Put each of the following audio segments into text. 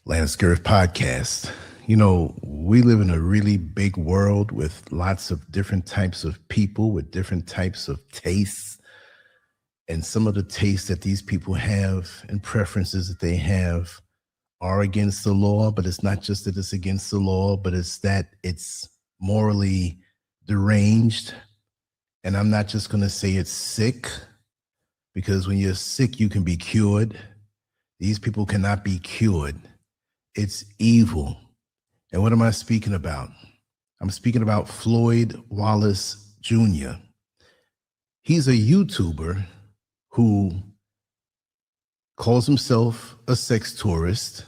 LanceScurv podcast. You know, we live in a really big world with lots of different types of people with different types of tastes. And some of the tastes that these people have and preferences that they have are against the law, but it's not just that it's against the law, but it's that it's morally deranged. And I'm not just going to say it's sick, because when you're sick, you can be cured. These people cannot be cured. It's evil. And what am I speaking about? I'm speaking about Floyd Wallace Jr. He's a YouTuber who calls himself a sex tourist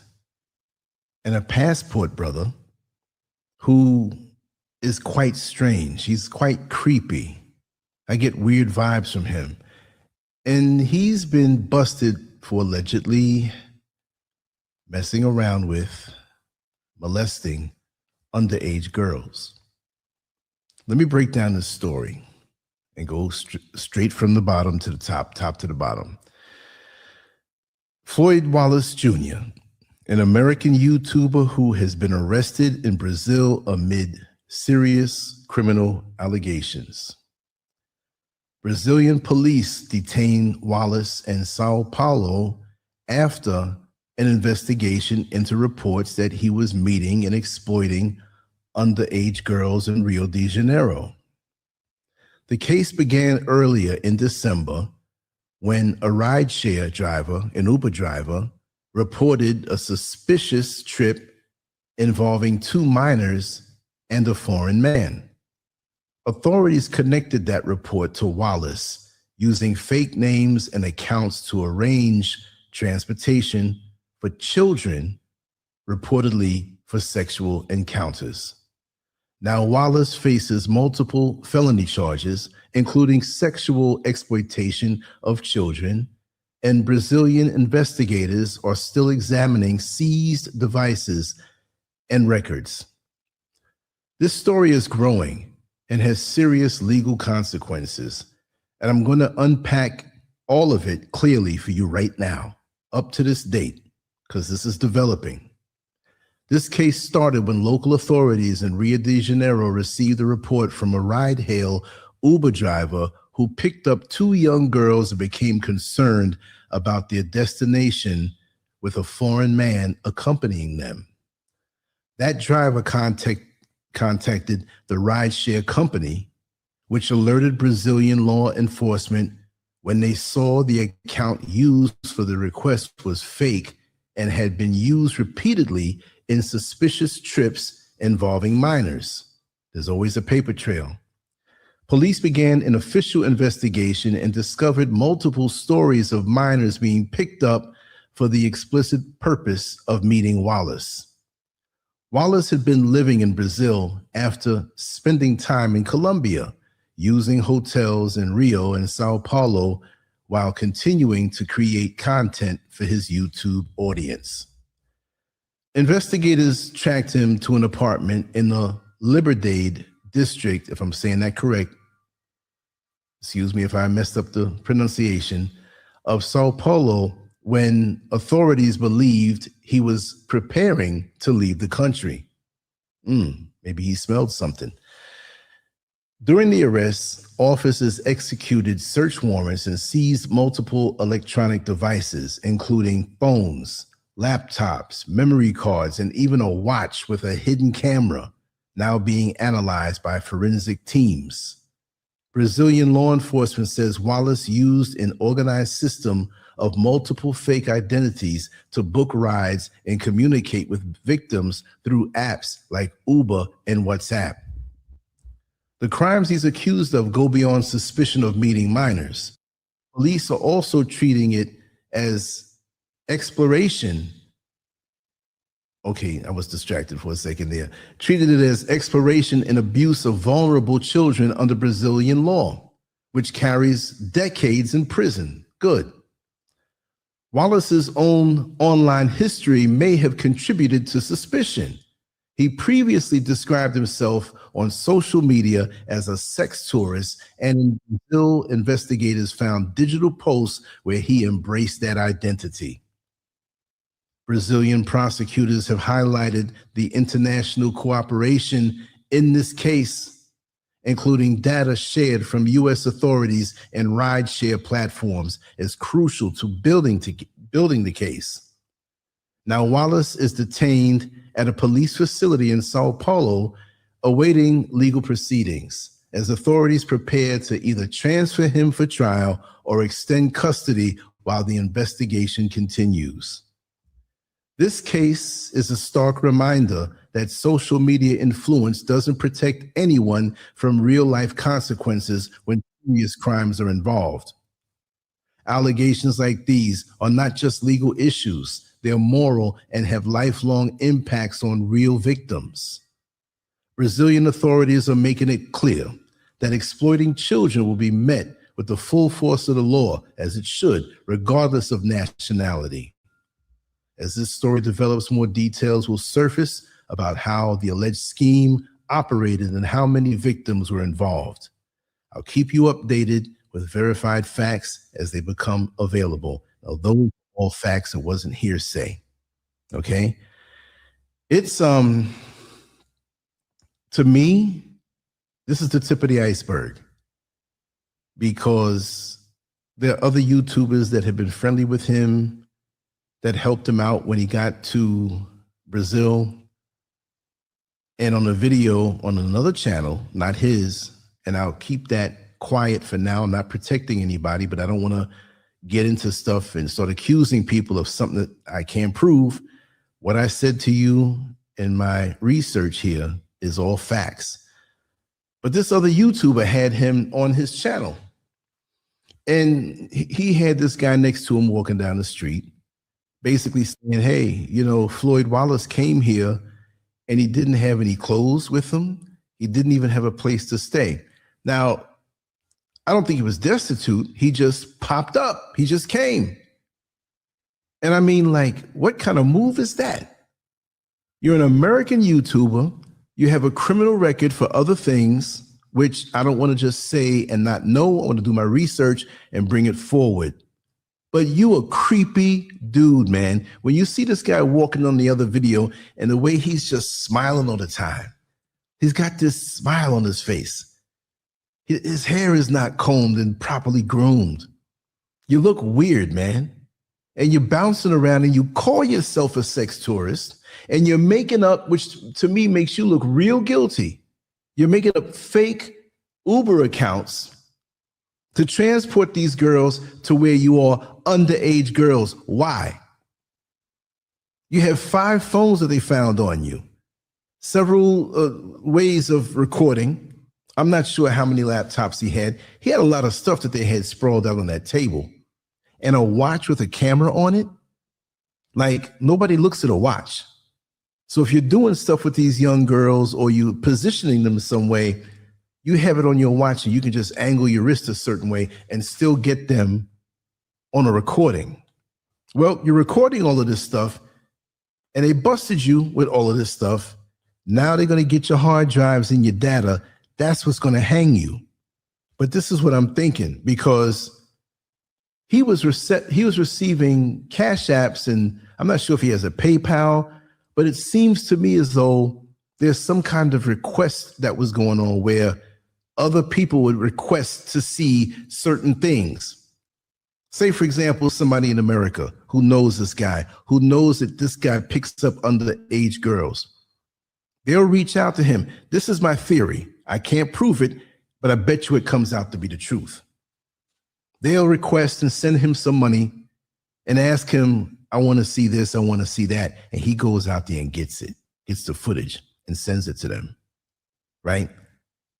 and a passport brother who is quite strange. He's quite creepy. I get weird vibes from him. And he's been busted for allegedly messing around with, molesting underage girls. Let me break down this story and go straight from the bottom to the top to the bottom. Floyd Wallace Jr., an American YouTuber who has been arrested in Brazil amid serious criminal allegations. Brazilian police detained Wallace in São Paulo after an investigation into reports that he was meeting and exploiting underage girls in Rio de Janeiro. The case began earlier in December when a rideshare driver, an Uber driver, reported a suspicious trip involving two minors and a foreign man. Authorities connected that report to Wallace using fake names and accounts to arrange transportation for children, reportedly for sexual encounters. Now, Wallace faces multiple felony charges, including sexual exploitation of children, and Brazilian investigators are still examining seized devices and records. This story is growing and has serious legal consequences, and I'm going to unpack all of it clearly for you right now, up to this date, because this is developing. This case started when local authorities in Rio de Janeiro received a report from a ride-hail Uber driver who picked up two young girls and became concerned about their destination with a foreign man accompanying them. That driver contacted the rideshare company, which alerted Brazilian law enforcement when they saw the account used for the request was fake and had been used repeatedly in suspicious trips involving minors. There's always a paper trail. Police began an official investigation and discovered multiple stories of minors being picked up for the explicit purpose of meeting Wallace. Wallace had been living in Brazil after spending time in Colombia, using hotels in Rio and São Paulo while continuing to create content for his YouTube audience. Investigators tracked him to an apartment in the Liberdade district, if I'm saying that correct, excuse me if I messed up the pronunciation, of São Paulo when authorities believed he was preparing to leave the country. Maybe he smelled something. During the arrest, officers executed search warrants and seized multiple electronic devices, including phones, laptops, memory cards, and even a watch with a hidden camera, now being analyzed by forensic teams. Brazilian law enforcement says Wallace used an organized system of multiple fake identities to book rides and communicate with victims through apps like Uber and WhatsApp. The crimes he's accused of go beyond suspicion of meeting minors. Police are also treating it as exploration. Okay, I was distracted for a second there. Treated it as exploration and abuse of vulnerable children under Brazilian law, which carries decades in prison. Good. Wallace's own online history may have contributed to suspicion. He previously described himself on social media as a sex tourist, and in Brazil, investigators found digital posts where he embraced that identity. Brazilian prosecutors have highlighted the international cooperation in this case, including data shared from U.S. authorities and rideshare platforms, as crucial to building the case. Now, Wallace is detained at a police facility in São Paulo, awaiting legal proceedings, as authorities prepare to either transfer him for trial or extend custody while the investigation continues. This case is a stark reminder that social media influence doesn't protect anyone from real-life consequences when serious crimes are involved. Allegations like these are not just legal issues, they're moral and have lifelong impacts on real victims. Brazilian authorities are making it clear that exploiting children will be met with the full force of the law, as it should, regardless of nationality. As this story develops, more details will surface about how the alleged scheme operated and how many victims were involved. I'll keep you updated with verified facts as they become available. Although all facts, it wasn't hearsay. Okay? It's to me, this is the tip of the iceberg, because there are other YouTubers that have been friendly with him, that helped him out when he got to Brazil. And on a video on another channel, not his, and I'll keep that quiet for now. I'm not protecting anybody, but I don't want to get into stuff and start accusing people of something that I can't prove. What I said to you in my research here is all facts. But this other YouTuber had him on his channel, and he had this guy next to him walking down the street, basically saying, hey, you know, Floyd Wallace came here and he didn't have any clothes with him. He didn't even have a place to stay. Now, I don't think he was destitute. He just popped up. He just came. And I mean, like, what kind of move is that? You're an American YouTuber. You have a criminal record for other things, which I don't want to just say and not know. I want to do my research and bring it forward. But you a creepy dude, man. When you see this guy walking on the other video and the way he's just smiling all the time, he's got this smile on his face. His hair is not combed and properly groomed. You look weird, man. And you're bouncing around and you call yourself a sex tourist and you're making up, which to me makes you look real guilty. You're making up fake Uber accounts to transport these girls to where you are underage girls. Why? You have 5 phones that they found on you, several ways of recording. I'm not sure how many laptops he had. He had a lot of stuff that they had sprawled out on that table, and a watch with a camera on it. Like, nobody looks at a watch. So if you're doing stuff with these young girls or you positioning them some way, you have it on your watch and you can just angle your wrist a certain way and still get them on a recording. Well, you're recording all of this stuff and they busted you with all of this stuff. Now they're going to get your hard drives and your data. That's what's going to hang you. But this is what I'm thinking, because he was receiving cash apps, and I'm not sure if he has a PayPal, but it seems to me as though there's some kind of request that was going on where other people would request to see certain things. Say, for example, somebody in America who knows this guy, who knows that this guy picks up underage girls. They'll reach out to him. This is my theory. I can't prove it, but I bet you it comes out to be the truth. They'll request and send him some money and ask him, I want to see this, I want to see that. And he goes out there and gets it, gets the footage and sends it to them, right?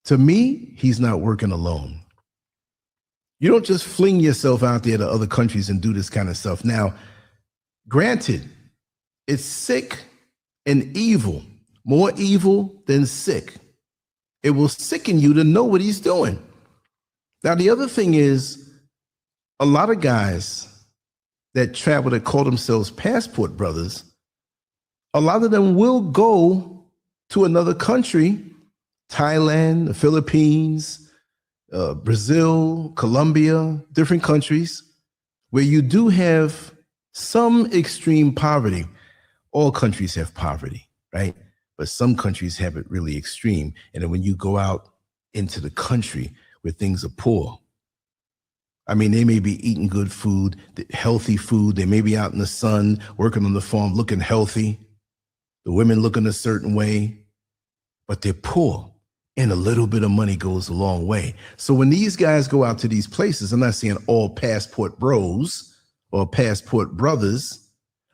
To me, he's not working alone. You don't just fling yourself out there to other countries and do this kind of stuff. Now, granted, it's sick and evil, more evil than sick. It will sicken you to know what he's doing. Now, the other thing is, a lot of guys that travel that call themselves passport brothers, a lot of them will go to another country, Thailand, the Philippines, Brazil, Colombia, different countries where you do have some extreme poverty. All countries have poverty, right? But some countries have it really extreme. And then when you go out into the country where things are poor, I mean, they may be eating good food, healthy food. They may be out in the sun, working on the farm, looking healthy. The women looking a certain way, but they're poor. And a little bit of money goes a long way. So when these guys go out to these places, I'm not saying all passport bros or passport brothers,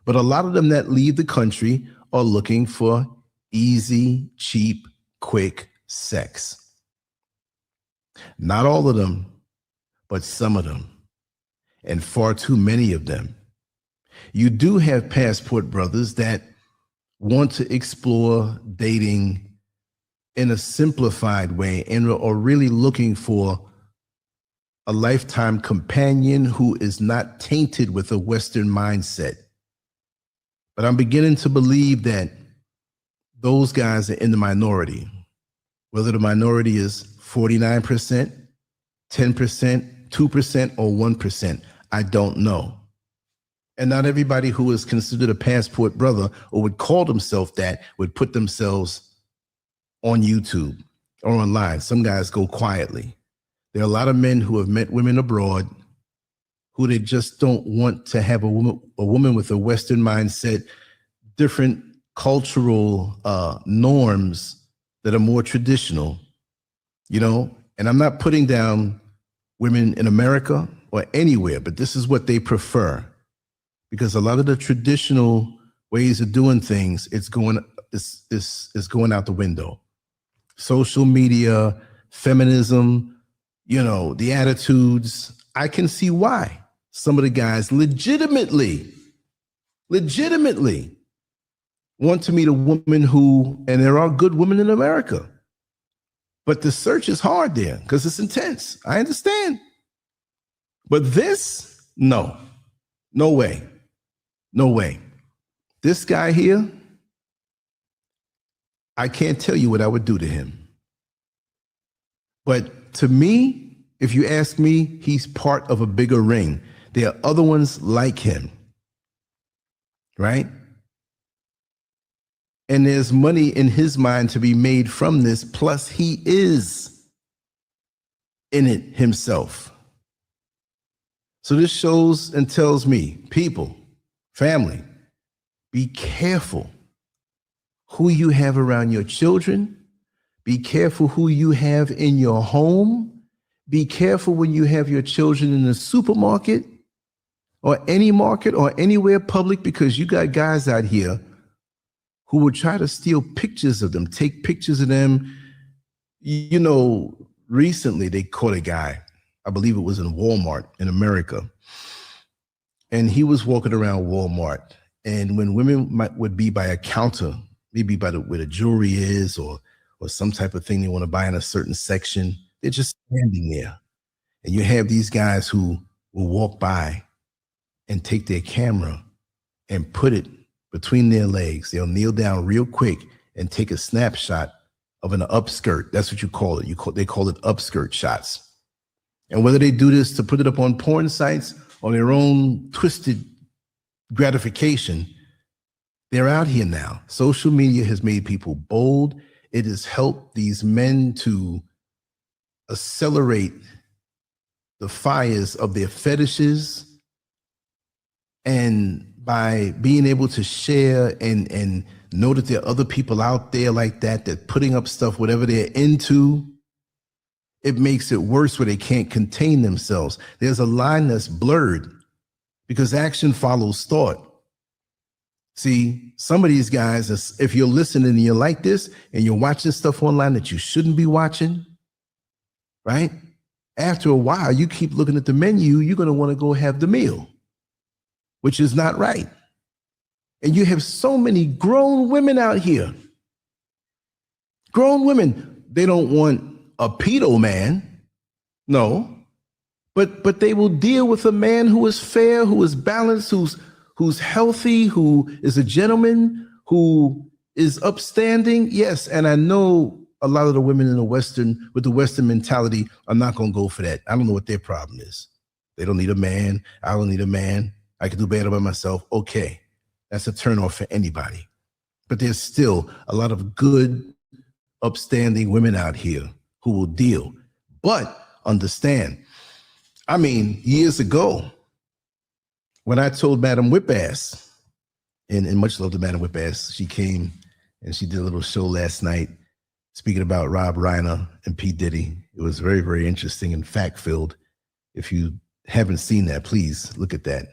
but a lot of them that leave the country are looking for easy, cheap, quick sex. Not all of them, but some of them, and far too many of them. You do have passport brothers that want to explore dating in a simplified way and are really looking for a lifetime companion who is not tainted with a Western mindset. But I'm beginning to believe that those guys are in the minority. Whether the minority is 49%, 10%, 2%, or 1%, I don't know. And not everybody who is considered a passport brother or would call themselves that would put themselves on YouTube or online. Some guys go quietly. There are a lot of men who have met women abroad who they just don't want to have a woman with a Western mindset, different cultural norms that are more traditional, you know. And I'm not putting down women in America or anywhere, but this is what they prefer, because a lot of the traditional ways of doing things, it's going out the window. Social media, feminism, you know, the attitudes. I can see why some of the guys legitimately want to meet a woman who, and there are good women in America, but the search is hard there because it's intense. I understand. But this, no way. This guy here, I can't tell you what I would do to him. But to me, if you ask me, he's part of a bigger ring. There are other ones like him, right? And there's money in his mind to be made from this, plus he is in it himself. So this shows and tells me, people, family, be careful who you have around your children. Be careful who you have in your home. Be careful when you have your children in the supermarket or any market or anywhere public, because you got guys out here who will try to steal pictures of them, take pictures of them. You know, recently they caught a guy, I believe it was in Walmart in America, and he was walking around Walmart, and when women would be by a counter, maybe by where the jewelry is or some type of thing they want to buy in a certain section, they're just standing there. And you have these guys who will walk by and take their camera and put it between their legs. They'll kneel down real quick and take a snapshot of an upskirt. That's what you call it. They call it upskirt shots. And whether they do this to put it up on porn sites or their own twisted gratification, they're out here now. Social media has made people bold. It has helped these men to accelerate the fires of their fetishes. And by being able to share and know that there are other people out there like that putting up stuff, whatever they're into, it makes it worse where they can't contain themselves. There's a line that's blurred because action follows thought. See, some of these guys, if you're listening and you're like this and you're watching stuff online that you shouldn't be watching, right? After a while, you keep looking at the menu, you're going to want to go have the meal, which is not right. And you have so many grown women out here. Grown women, they don't want a pedo man, no, but they will deal with a man who is fair, who is balanced, who's healthy, who is a gentleman, who is upstanding. Yes, and I know a lot of the women in with the Western mentality are not going to go for that. I don't know what their problem is. They don't need a man. I don't need a man. I can do better by myself. Okay, That's a turnoff for anybody. But there's still a lot of good, upstanding women out here who will deal. But understand, I mean, years ago, when I told Madam Whipass, and much love to Madam Whipass, she came and she did a little show last night speaking about Rob Reiner and P. Diddy. It was very, very interesting and fact-filled. If you haven't seen that, please look at that.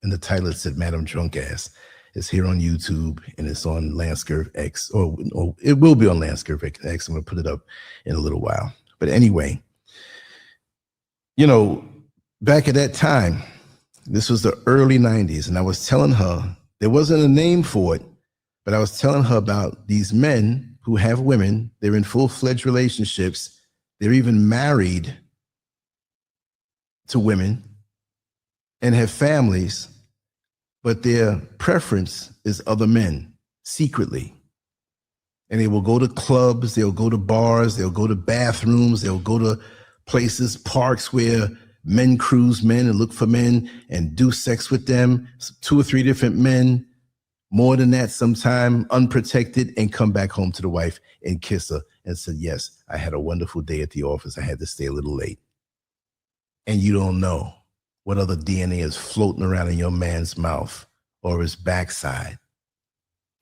In the title, it said Madam Drunk Ass. It's here on YouTube and it's on LanceScurvX, or it will be on LanceScurvX. I'm going to put it up in a little while. But anyway, you know, back at that time, this was the early 90s, and I was telling her, there wasn't a name for it, but I was telling her about these men who have women. They're in full-fledged relationships. They're even married to women and have families, but their preference is other men secretly. And they will go to clubs, they'll go to bars, they'll go to bathrooms, they'll go to places, parks where men cruise men and look for men and do sex with them, 2 or 3 different men, more than that sometime, unprotected, and come back home to the wife and kiss her and say, yes, I had a wonderful day at the office. I had to stay a little late. And you don't know what other DNA is floating around in your man's mouth or his backside,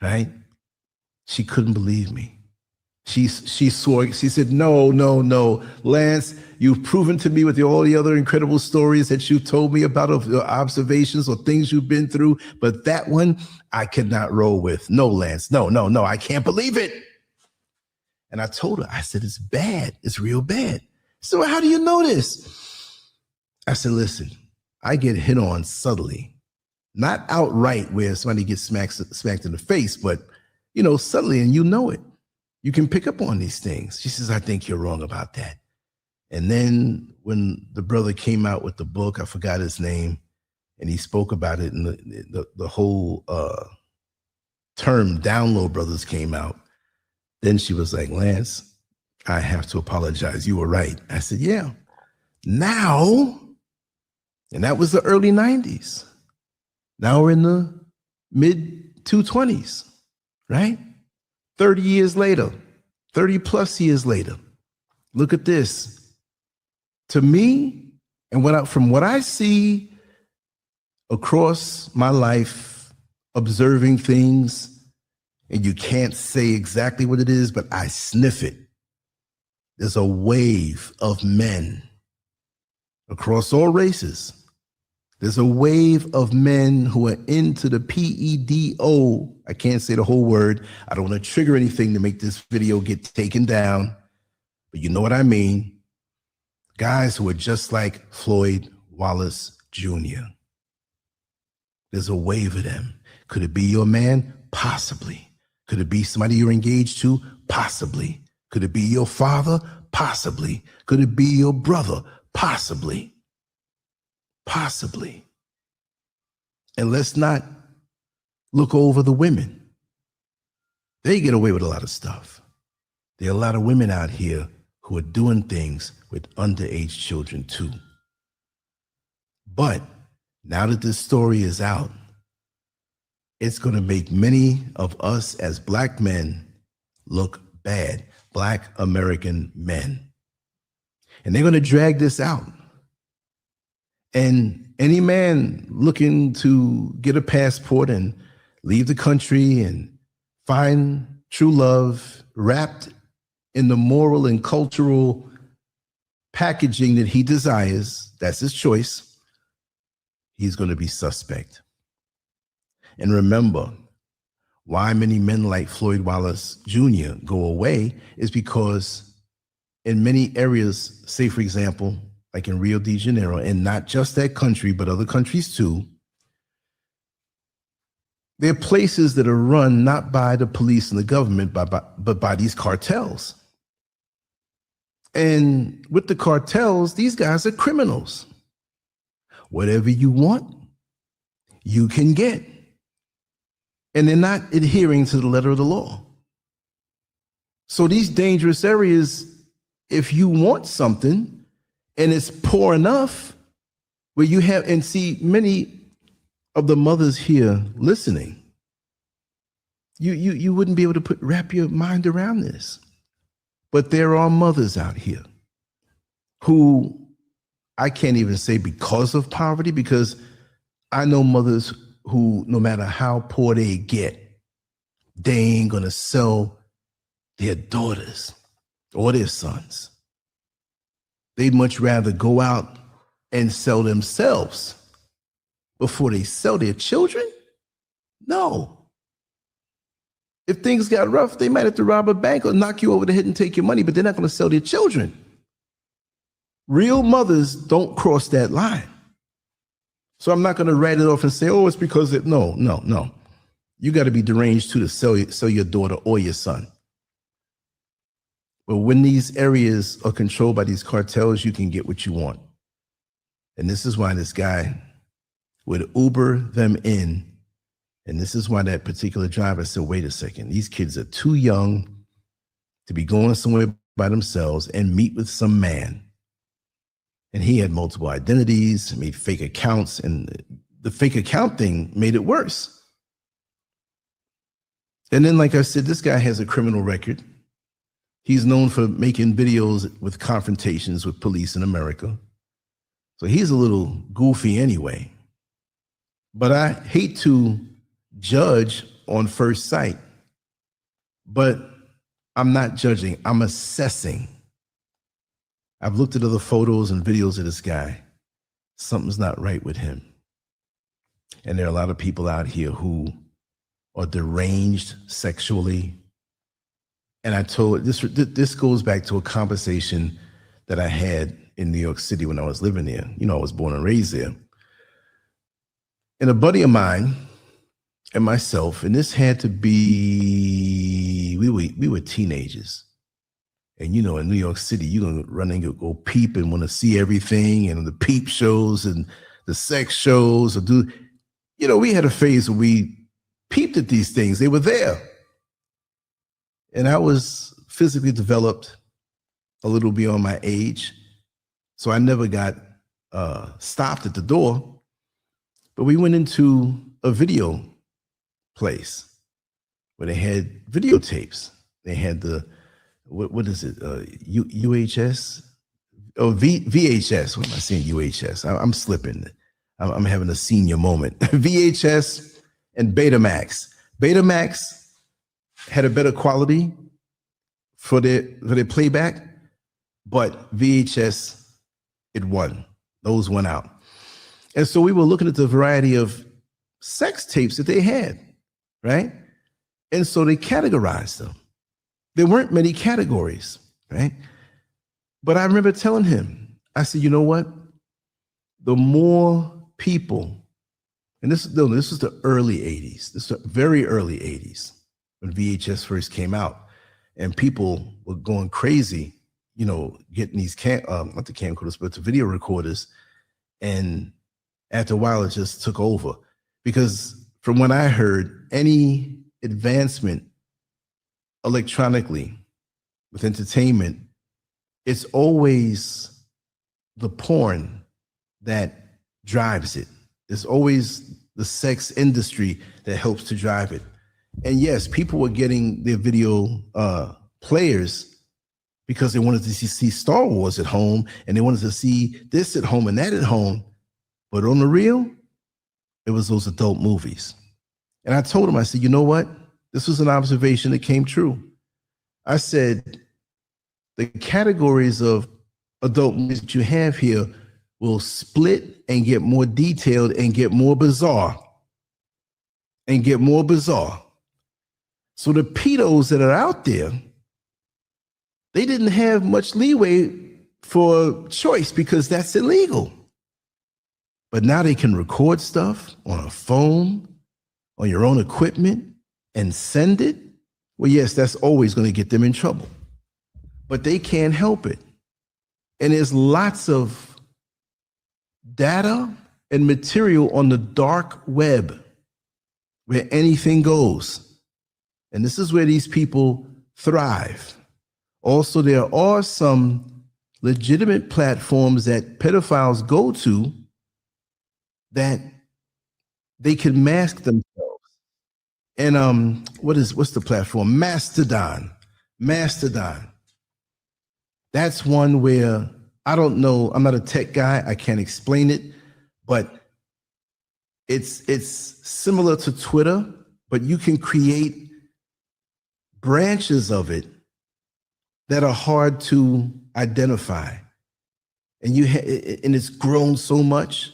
right? She couldn't believe me. She swore, she said, no, Lance, you've proven to me with all the other incredible stories that you told me about of your observations or things you've been through, but that one I could not roll with. No, Lance, no, I can't believe it. And I told her, I said, it's bad, it's real bad. So how do you know this? I said, listen, I get hit on subtly, not outright where somebody gets smacked in the face, but you know, subtly, and you know it. You can pick up on these things. She says, I think you're wrong about that. And then when the brother came out with the book, I forgot his name, and he spoke about it, and the whole term Download Brothers came out. Then she was like, Lance, I have to apologize. You were right. I said, yeah. Now, and that was the early 90s. Now we're in the mid 220s, right? 30 years later, 30 plus years later, look at this. To me, and from what I see across my life, observing things, and you can't say exactly what it is, but I sniff it. There's a wave of men across all races. There's a wave of men who are into the PEDO. I can't say the whole word. I don't want to trigger anything to make this video get taken down, but you know what I mean. Guys who are just like Floyd Wallace Jr. There's a wave of them. Could it be your man? Possibly. Could it be somebody you're engaged to? Possibly. Could it be your father? Possibly. Could it be your brother? Possibly. Possibly. And let's not look over the women. They get away with a lot of stuff. There are a lot of women out here who are doing things with underage children too. But now that this story is out, it's going to make many of us as Black men look bad, Black American men. And they're going to drag this out. And any man looking to get a passport and leave the country and find true love wrapped in the moral and cultural packaging that he desires, that's his choice, he's going to be suspect. And remember, why many men like Floyd Wallace Jr. go away is because in many areas, say for example, like in Rio de Janeiro, and not just that country, but other countries too, there are places that are run not by the police and the government, but by these cartels. And with the cartels, these guys are criminals. Whatever you want, you can get. And they're not adhering to the letter of the law. So these dangerous areas, if you want something, and it's poor enough where you have, and see, many of the mothers here listening, you wouldn't be able to wrap your mind around this. But there are mothers out here who, I can't even say because of poverty, because I know mothers who, no matter how poor they get, they ain't gonna sell their daughters or their sons. They'd much rather go out and sell themselves before they sell their children? No. If things got rough, they might have to rob a bank or knock you over the head and take your money, but they're not going to sell their children. Real mothers don't cross that line. So I'm not going to write it off and say, oh, it's because it, no. You got to be deranged too to sell your daughter or your son. But when these areas are controlled by these cartels, you can get what you want. And this is why this guy would Uber them in. And this is why that particular driver said, wait a second, these kids are too young to be going somewhere by themselves and meet with some man. And he had multiple identities, made fake accounts, and the fake account thing made it worse. And then, like I said, this guy has a criminal record. He's known for making videos with confrontations with police in America. So he's a little goofy anyway. But I hate to judge on first sight, but I'm not judging, I'm assessing. I've looked at other photos and videos of this guy. Something's not right with him. And there are a lot of people out here who are deranged sexually. And I told, this goes back to a conversation that I had in New York City when I was living there. You know, I was born and raised there. And a buddy of mine and myself, and this had to be, we were teenagers. And you know, in New York City, you're gonna run and go peep and want to see everything, and the peep shows and the sex shows, or we had a phase where we peeped at these things. They were there. And I was physically developed a little beyond my age. So I never got stopped at the door. But we went into a video place where they had videotapes. They had the, what is it? UHS? Oh, VHS. What am I saying? UHS. I'm slipping. I'm having a senior moment. VHS and Betamax. Betamax had a better quality for their playback, but VHS, it won. Those went out. And so we were looking at the variety of sex tapes that they had, right? And so they categorized them. There weren't many categories, right? But I remember telling him, I said, you know what? The more people, and this was the early 80s, this is the very early 80s when VHS first came out, and people were going crazy, you know, getting these, not the camcorders, but the video recorders. And after a while, it just took over, because from what I heard, any advancement electronically with entertainment, it's always the porn that drives it. It's always the sex industry that helps to drive it. And yes, people were getting their video players because they wanted to see Star Wars at home, and they wanted to see this at home and that at home. But on the real, it was those adult movies. And I told him, I said, you know what? This was an observation that came true. I said, the categories of adult movies that you have here will split and get more detailed and get more bizarre and get more bizarre. So the pedos that are out there, they didn't have much leeway for choice because that's illegal. But now they can record stuff on a phone, on your own equipment, and send it. Well, yes, that's always going to get them in trouble. But they can't help it. And there's lots of data and material on the dark web where anything goes. And this is where these people thrive. Also, there are some legitimate platforms that pedophiles go to that they can mask themselves. And what's the platform? Mastodon. Mastodon. That's one where I don't know. I'm not a tech guy. I can't explain it, but it's similar to Twitter, but you can create branches of it that are hard to identify. And and it's grown so much.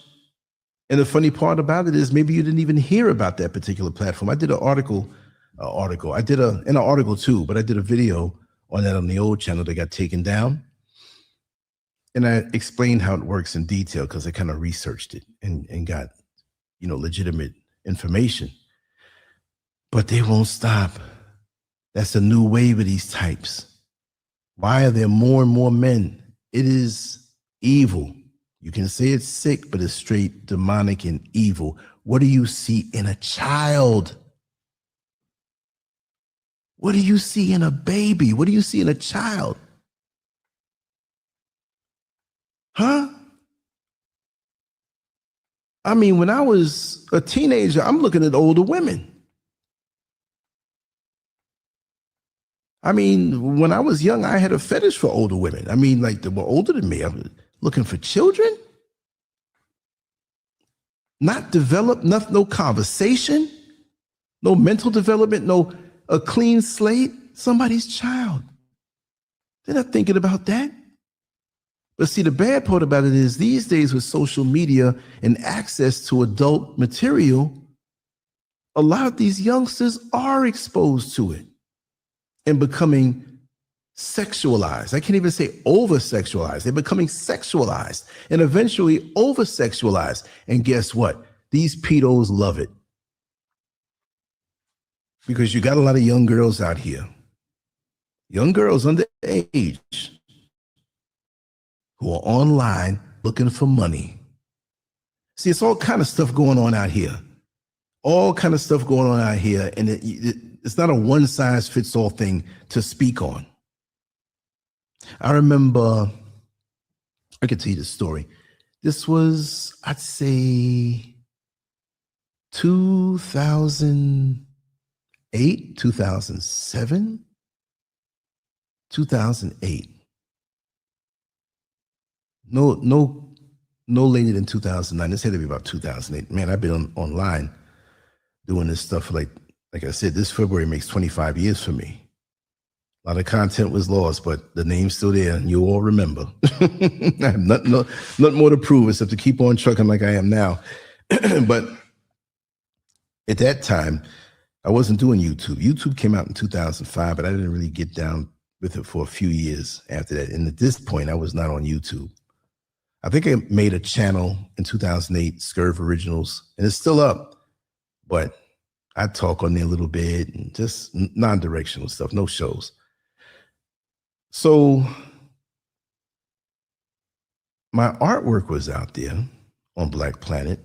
And the funny part about it is maybe you didn't even hear about that particular platform. I did an article. I did an article too, but I did a video on that on the old channel that got taken down. And I explained how it works in detail because I kind of researched it and got, legitimate information. But they won't stop. That's a new wave of these types. Why are there more and more men? It is evil. You can say it's sick, but it's straight demonic and evil. What do you see in a child? What do you see in a baby? What do you see in a child? Huh? I mean, when I was a teenager, I'm looking at older women. I mean, when I was young, I had a fetish for older women. I mean, like they were older than me. I was looking for children. Not developed, no conversation, no mental development, no a clean slate, somebody's child. They're not thinking about that. But see, the bad part about it is these days with social media and access to adult material, a lot of these youngsters are exposed to it and becoming sexualized. I can't even say over-sexualized. They're becoming sexualized and eventually over-sexualized. And guess what? These pedos love it. Because you got a lot of young girls out here, young girls underage, who are online looking for money. See, it's all kind of stuff going on out here. All kind of stuff going on out here. And it's not a one-size-fits-all thing to speak on. I remember, I can tell you this story. This was, I'd say, 2008, 2007, 2008. No later than 2009. This had to be about 2008. Man, I've been online doing this stuff for like I said, this February makes 25 years for me. A lot of content was lost, but the name's still there, and you all remember. I have nothing more to prove except to keep on trucking like I am now. But at that time, I wasn't doing YouTube. YouTube came out in 2005, but I didn't really get down with it for a few years after that. And at this point, I was not on YouTube. I think I made a channel in 2008, Scurv Originals, and it's still up, but I talk on there a little bit and just non-directional stuff, no shows. So my artwork was out there on Black Planet.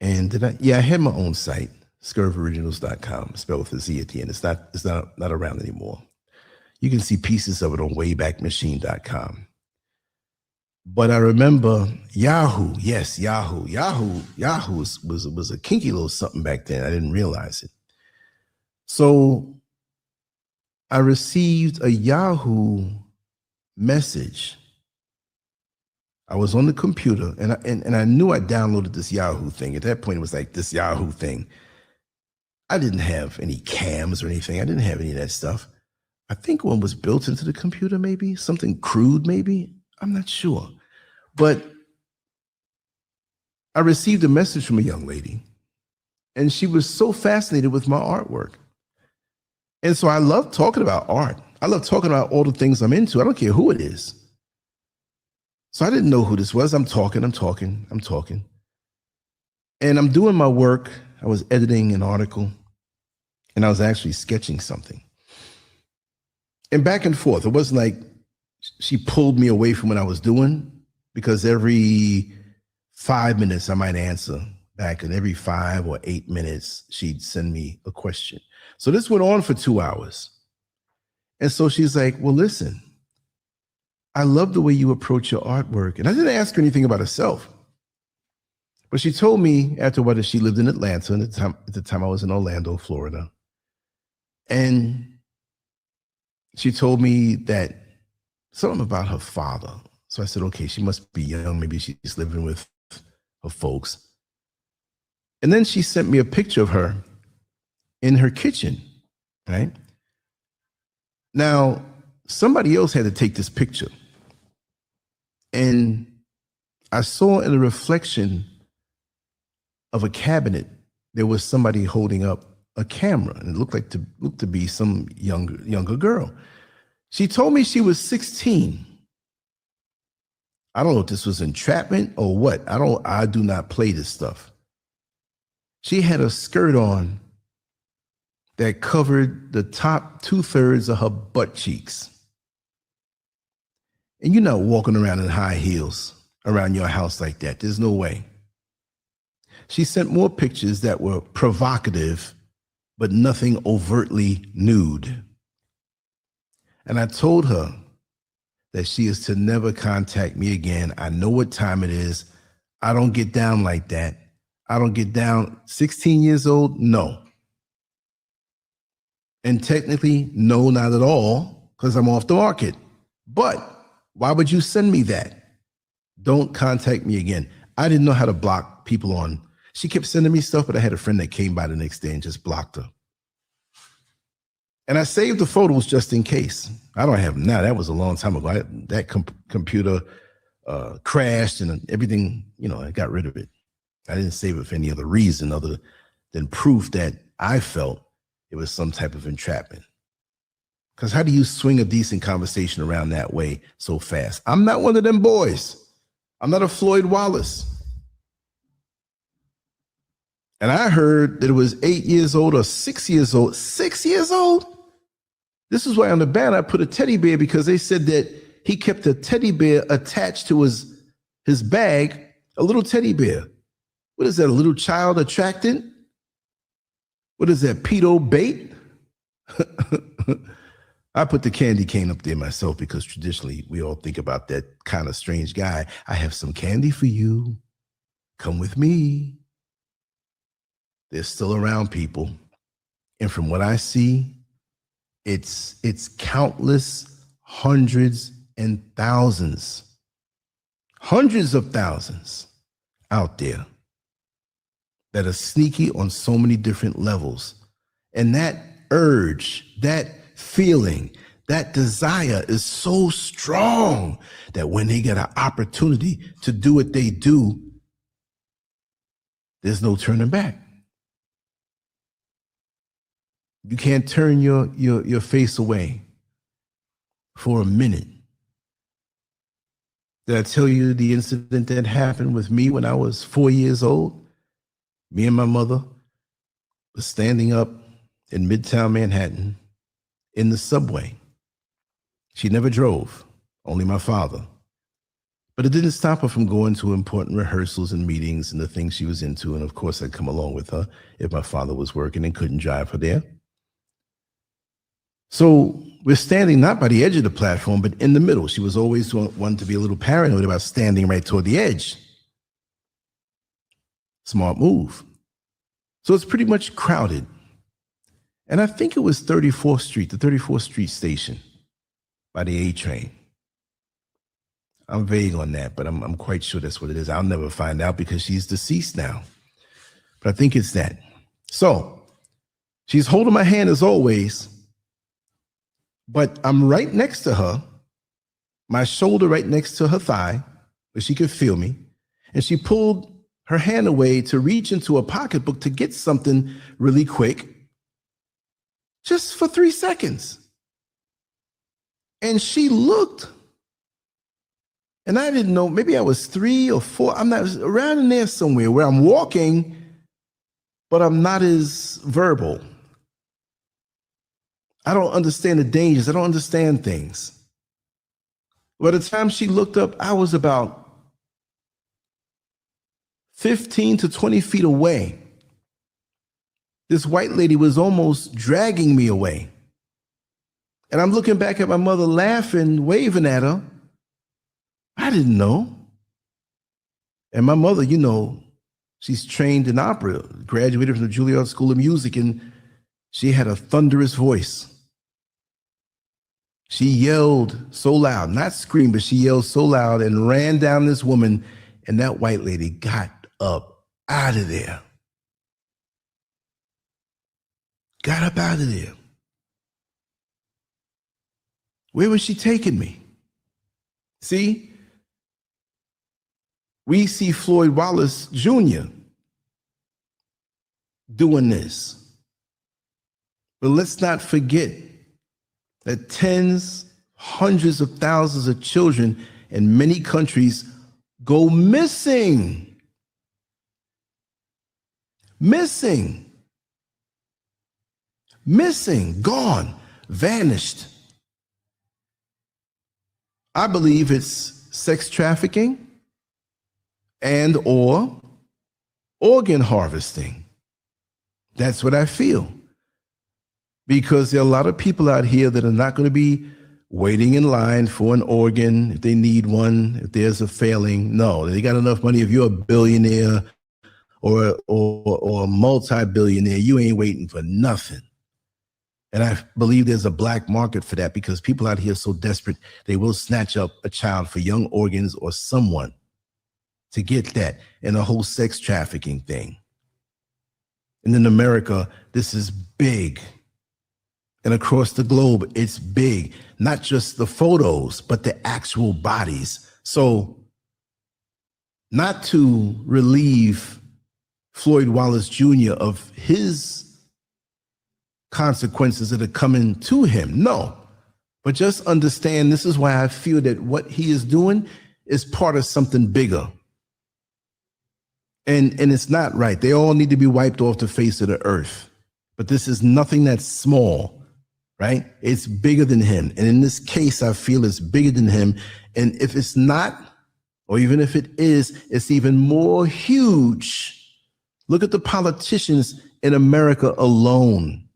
And I had my own site, scurvoriginals.com, spelled with a Z at the end. It's not around anymore. You can see pieces of it on waybackmachine.com. But I remember Yahoo. Yes, Yahoo. Yahoo was a kinky little something back then. I didn't realize it. So I received a Yahoo message. I was on the computer and I knew I downloaded this Yahoo thing. At that point, it was like this Yahoo thing. I didn't have any cams or anything. I didn't have any of that stuff. I think one was built into the computer, maybe something crude, maybe. I'm not sure. But I received a message from a young lady, and she was so fascinated with my artwork. And so I love talking about art. I love talking about all the things I'm into. I don't care who it is. So I didn't know who this was. I'm talking. And I'm doing my work. I was editing an article, and I was actually sketching something. And back and forth. It wasn't like she pulled me away from what I was doing, because every 5 minutes I might answer back, and every 5 or 8 minutes she'd send me a question. So this went on for 2 hours. And so she's like, well, listen, I love the way you approach your artwork. And I didn't ask her anything about herself, But she told me afterward that she lived in Atlanta, and at the time I was in Orlando, Florida. And she told me that something about her father. So I said, okay, she must be young. Maybe she's living with her folks. And then she sent me a picture of her in her kitchen, right? Now, somebody else had to take this picture. And I saw in the reflection of a cabinet, there was somebody holding up a camera, and it looked to be some younger girl. She told me she was 16. I don't know if this was entrapment or what. I do not play this stuff. She had a skirt on that covered the top 2/3 of her butt cheeks. And you're not walking around in high heels around your house like that. There's no way. She sent more pictures that were provocative, but nothing overtly nude. And I told her that she is to never contact me again. I know what time it is. I don't get down like that. I don't get down. 16 years old? No. And technically, no, not at all, because I'm off the market. But why would you send me that? Don't contact me again. I didn't know how to block people on. She kept sending me stuff, but I had a friend that came by the next day and just blocked her. And I saved the photos just in case. I don't have them now. That was a long time ago. That computer crashed and everything, I got rid of it. I didn't save it for any other reason other than proof that I felt it was some type of entrapment. Because how do you swing a decent conversation around that way so fast? I'm not one of them boys. I'm not a Floyd Wallace. And I heard that it was 8 years old or 6 years old. 6 years old? This is why on the banner I put a teddy bear, because they said that he kept a teddy bear attached to his bag, a little teddy bear. What is that, a little child attractant? What is that, pedo bait? I put the candy cane up there myself because traditionally we all think about that kind of strange guy. I have some candy for you. Come with me. They're still around, people. And from what I see, it's countless, hundreds and thousands, hundreds of thousands out there that are sneaky on so many different levels. And that urge, that feeling, that desire is so strong that when they get an opportunity to do what they do, there's no turning back. You can't turn your face away for a minute. Did I tell you the incident that happened with me when I was 4 years old? Me and my mother were standing up in Midtown Manhattan in the subway. She never drove, only my father. But it didn't stop her from going to important rehearsals and meetings and the things she was into. And of course, I'd come along with her if my father was working and couldn't drive her there. So we're standing not by the edge of the platform, but in the middle. She was always one to be a little paranoid about standing right toward the edge. Smart move. So it's pretty much crowded. And I think it was 34th Street, the 34th Street station by the A train. I'm vague on that, but I'm quite sure that's what it is. I'll never find out because she's deceased now. But I think it's that. So she's holding my hand as always, but I'm right next to her, my shoulder right next to her thigh, where she could feel me. And she pulled her hand away to reach into a pocketbook to get something really quick, just for 3 seconds. And she looked, and I didn't know, maybe I was 3 or 4, I'm not, around in there somewhere where I'm walking, but I'm not as verbal. I don't understand the dangers. I don't understand things. By the time she looked up, I was about 15 to 20 feet away. This white lady was almost dragging me away. And I'm looking back at my mother laughing, waving at her. I didn't know. And my mother, She's trained in opera, graduated from the Juilliard School of Music, and she had a thunderous voice. She yelled so loud, not screamed, but she yelled so loud and ran down this woman, and that white lady got up out of there. Got up out of there. Where was she taking me? See? We see Floyd Wallace Jr. doing this. But let's not forget that tens, hundreds of thousands of children in many countries go missing. Missing, gone, vanished. I believe it's sex trafficking and or organ harvesting. That's what I feel. Because there are a lot of people out here that are not going to be waiting in line for an organ if they need one, if there's a failing. No, they got enough money. If you're a billionaire or a multi-billionaire, you ain't waiting for nothing. And I believe there's a black market for that because people out here are so desperate, they will snatch up a child for young organs or someone to get that, and the whole sex trafficking thing. And in America, this is big. And across the globe, it's big. Not just the photos, but the actual bodies. So not to relieve Floyd Wallace Jr. of his consequences that are coming to him. No, but just understand this is why I feel that what he is doing is part of something bigger. And it's not right. They all need to be wiped off the face of the earth. But this is nothing that's small, right? It's bigger than him. And in this case, I feel it's bigger than him. And if it's not, or even if it is, it's even more huge. Look at the politicians in America alone.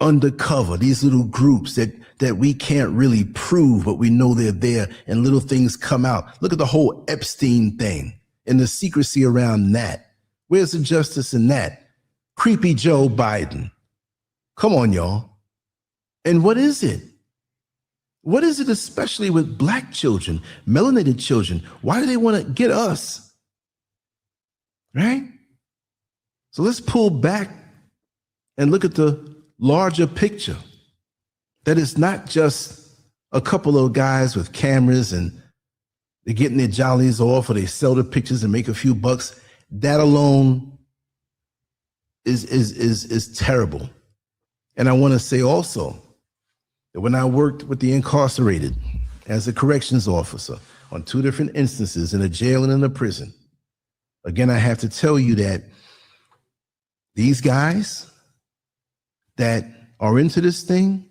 Undercover, these little groups that we can't really prove, but we know they're there, and little things come out. Look at the whole Epstein thing and the secrecy around that. Where's the justice in that? Creepy Joe Biden. Come on, y'all. And what is it? What is it, especially with black children, melanated children? Why do they want to get us? Right? So let's pull back and look at the larger picture. That it's not just a couple of guys with cameras and they're getting their jollies off, or they sell the pictures and make a few bucks. That alone is terrible. And I want to say also that when I worked with the incarcerated as a corrections officer on 2 different instances in a jail and in a prison, again, I have to tell you that these guys that are into this thing,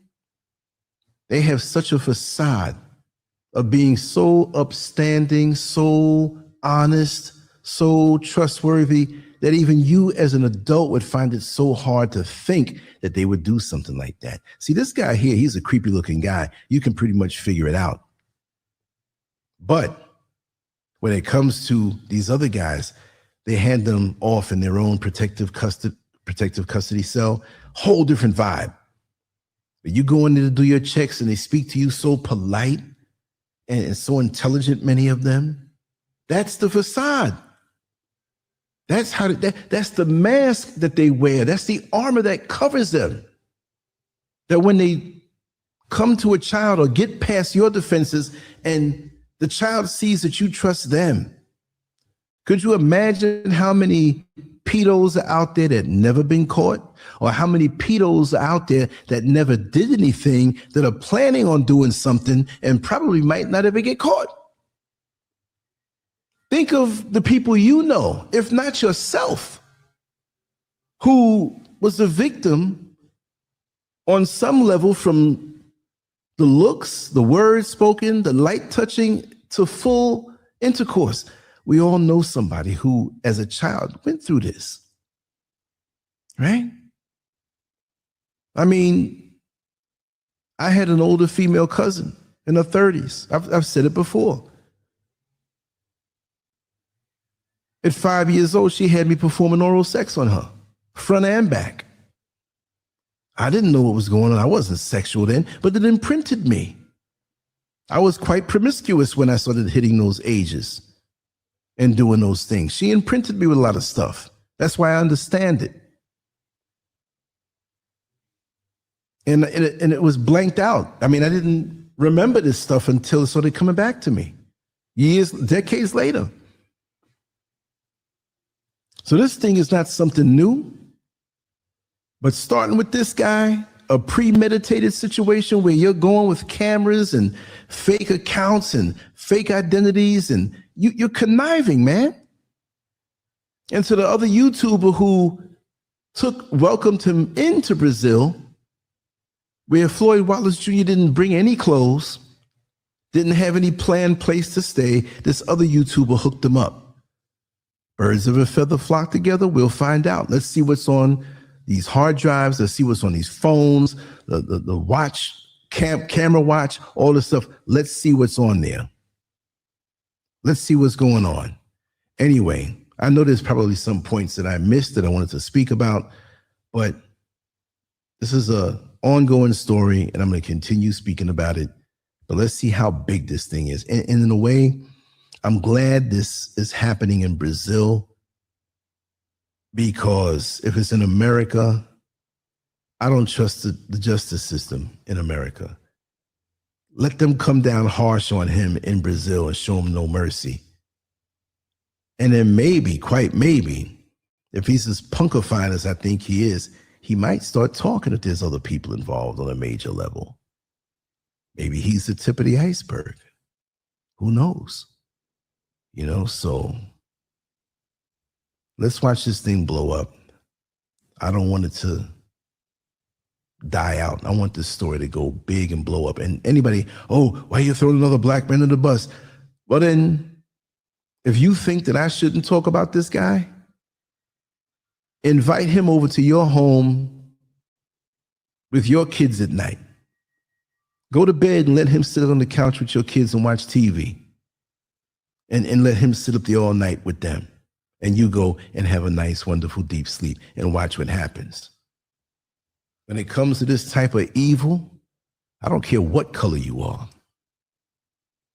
they have such a facade of being so upstanding, so honest, so trustworthy, that even you as an adult would find it so hard to think that they would do something like that. See, this guy here, he's a creepy looking guy. You can pretty much figure it out. But when it comes to these other guys, they hand them off in their own protective custody cell, whole different vibe. But you go in there to do your checks and they speak to you so polite and so intelligent, many of them. That's the facade. That's how that's the mask that they wear. That's the armor that covers them. That when they come to a child or get past your defenses and the child sees that you trust them. Could you imagine how many pedos are out there that never been caught? Or how many pedos are out there that never did anything, that are planning on doing something and probably might not ever get caught? Think of the people you know, if not yourself, who was a victim on some level, from the looks, the words spoken, the light touching, to full intercourse. We all know somebody who, as a child, went through this, right? I mean, I had an older female cousin in her 30s. I've said it before. At 5 years old, she had me performing oral sex on her, front and back. I didn't know what was going on. I wasn't sexual then, but it imprinted me. I was quite promiscuous when I started hitting those ages and doing those things. She imprinted me with a lot of stuff. That's why I understand it. And it was blanked out. I mean, I didn't remember this stuff until it started coming back to me decades later. So this thing is not something new, but starting with this guy, a premeditated situation where you're going with cameras and fake accounts and fake identities, and you're conniving, man. And to the other YouTuber who welcomed him into Brazil, where Floyd Wallace Jr. didn't bring any clothes, didn't have any planned place to stay, this other YouTuber hooked him up. Birds of a feather flock together, we'll find out. Let's see what's on these hard drives. Let's see what's on these phones, the watch, camera watch, all this stuff. Let's see what's on there. Let's see what's going on. Anyway, I know there's probably some points that I missed that I wanted to speak about, but this is an ongoing story, and I'm going to continue speaking about it. But let's see how big this thing is. And in a way, I'm glad this is happening in Brazil, because if it's in America, I don't trust the justice system in America. Let them come down harsh on him in Brazil and show him no mercy. And then maybe, quite maybe, if he's as punkified as I think he is, he might start talking if there's other people involved on a major level. Maybe he's the tip of the iceberg. Who knows? You know, so let's watch this thing blow up. I don't want it to die out. I want this story to go big and blow up. And anybody, oh, why are you throwing another black man under the bus? Well, then, if you think that I shouldn't talk about this guy, invite him over to your home with your kids at night. Go to bed and let him sit on the couch with your kids and watch TV. And let him sit up there all night with them. And you go and have a nice, wonderful, deep sleep and watch what happens. When it comes to this type of evil, I don't care what color you are.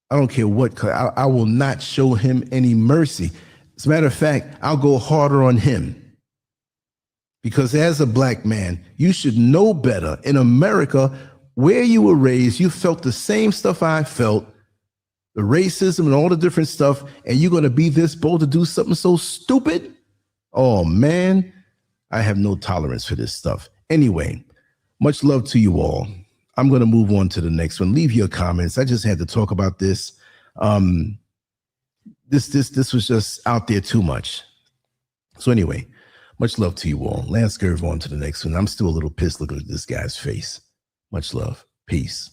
I don't care what color. I will not show him any mercy. As a matter of fact, I'll go harder on him. Because as a black man, you should know better. In America, where you were raised, you felt the same stuff I felt, the racism and all the different stuff, and you're going to be this bold to do something so stupid? Oh, man, I have no tolerance for this stuff. Anyway, much love to you all. I'm going to move on to the next one. Leave your comments. I just had to talk about this. This was just out there too much. So anyway, much love to you all. LanceScurv on to the next one. I'm still a little pissed looking at this guy's face. Much love. Peace.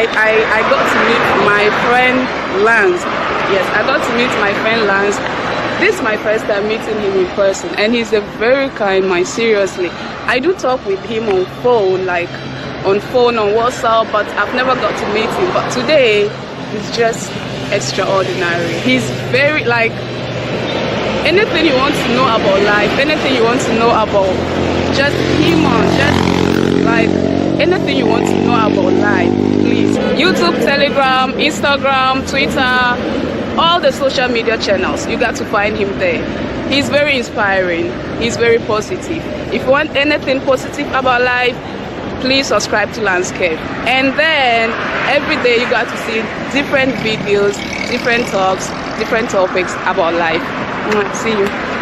I got to meet my friend Lance. Yes, I got to meet my friend Lance. This is my first time meeting him in person, and he's a very kind man, seriously. I do talk with him on phone, on WhatsApp, but I've never got to meet him. But today, he's just extraordinary. He's very, anything you want to know about life, anything you want to know about just human, anything you want to know about life, please. YouTube, Telegram, Instagram, Twitter, all the social media channels, you got to find him there. He's very inspiring. He's very positive. If you want anything positive about life, please subscribe to LanceScurv. And then every day you got to see different videos, different talks, different topics about life. See you.